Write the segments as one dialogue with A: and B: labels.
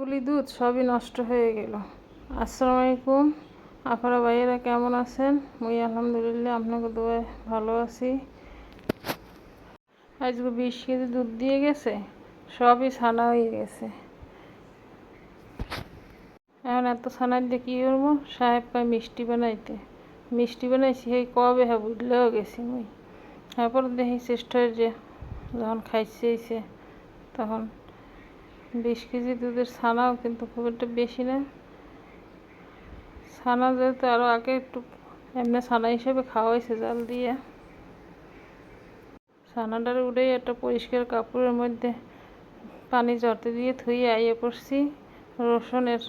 A: গুলি দুধ সবই নষ্ট হয়ে গেল। আসসালামু আলাইকুম, আপনারা ভাইয়েরা কেমন আছেন? মুই আলহামদুলিল্লাহ আপনাকে দোয়ায় ভালো আছি। আজকে 20 কেজি দুধ দিয়ে গেছে, সবই ছানা হয়ে গেছে। এখন এত ছানা দিয়ে কী করবো? সাহেব কয় মিষ্টি বানাইতে। মিষ্টি বানাইছি সেই কবে হ্যাঁ বুঝলেও গেছি মুই। তারপর দেখি চেষ্টা যে যখন খাইছে তখন 20 কেজি দুধের ছানাও কিন্তু খুব একটা বেশি না। ছানা যেহেতু আরও আগে একটু এমনি ছানা হিসেবে খাওয়া হয়েছে জাল দিয়ে, ছানাটার উঠেই একটা পরিষ্কার কাপড়ের মধ্যে পানি জড়তে দিয়ে ধুয়ে আইয়ে পড়ছি রসুনের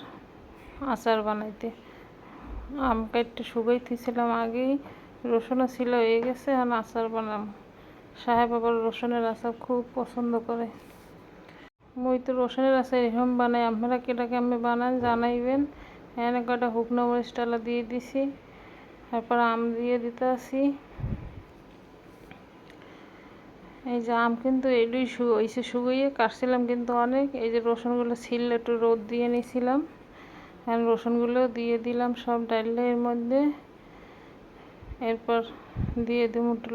A: আচার বানাইতে। আম কাটতে শুকাইতেছিলাম আগেই, রসুনও ছিল হয়ে গেছে, এখন আচার বানাম। সাহেব আবার রসুনের আচার খুব পছন্দ করে। মুই তো রসুনের আচার এরকম বানাই, আপনারা কেটাকে আমি বানান জানাইবেন। এখানে কটা শুকনো মরিচ টালা দিয়ে দিছি, তারপর আম দিয়ে দিতে আসি। এই যে আম কিন্তু এডুই হয়েছে, শুকিয়ে কাটছিলাম কিন্তু অনেক। এই যে রসুনগুলো ছিলে একটু রোদ দিয়ে নিয়েছিলাম, এখন রসুনগুলো দিয়ে দিলাম সব ডালের মধ্যে। এরপর দিয়ে দিব একটু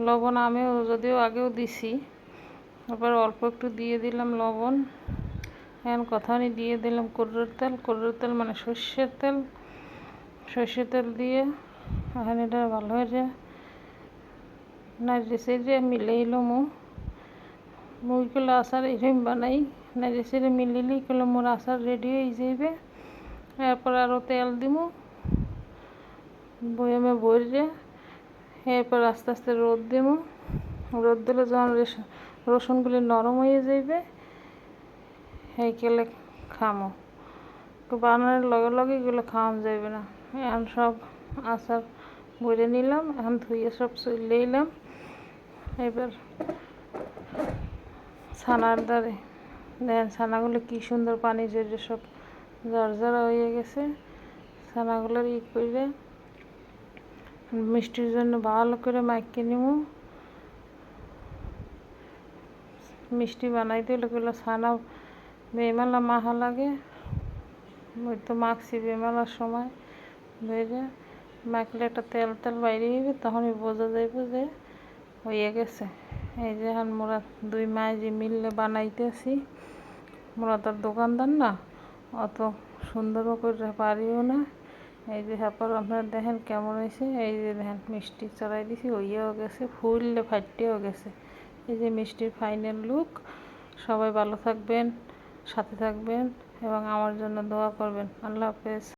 A: লবণ আমিও যদিও আগেও দিছি, তারপর অল্প একটু দিয়ে দিলাম লবণ। এখন কথানি দিয়ে দিলাম করুর তেল মানে সর্ষের তেল দিয়ে এখন এটা ভালো হয়ে নাড়িয়ে মিলাইলো মুইগুলো আচার এরকম বানাই, নাড়িয়ে মিলিলেই গুলো মোর আচার রেডি হয়ে যাইবে। এরপর আরও তেল দিব বয়ামে ভরে, এরপর আস্তে আস্তে রোদ দিব। রোদ দিলে যখন রসুনগুলি নরম হয়ে যাইবে সেইকেলে খামো। বানানোর লগে লগে এগুলো খাওয়ানো যাবে না। এখন সব আচার ভরে নিলাম, এখন ধুয়ে সব চলে এলাম। এবার ছানার দ্বারে দেখেন ছানাগুলো কী সুন্দর পানি ঝরে সব ঝরঝরা হয়ে গেছে। ছানাগুলোর করে মিষ্টির জন্য ভালো করে মাখিয়ে নিব। মিষ্টি বানাইতে হলে এগুলো ছানা বেমালা মাখা লাগে। ওই তো মাখছি বেমালার সময় ভেজে মাখলে একটা তেল বাইরে হইবে, তখনই বোঝা যাইবে যে হয়ে গেছে। এই যে এখন মোরা দুই মায়ে যে মিললে বানাইতেছি, মোরা তার দোকানদার না, অত সুন্দর করে পারিও না। এই যে তারপর আপনারা দেখেন কেমন হয়েছে। এই যে দেখেন মিষ্টি চড়াই দিছি, হইয়াও গেছে, ফুললে ফাটিয়েও গেছে। এই যে মিষ্টির ফাইনাল লুক। সবাই ভালো থাকবেন, সাথে থাকবেন এবং আমার জন্য দোয়া করবেন। আল্লাহ হাফেজ।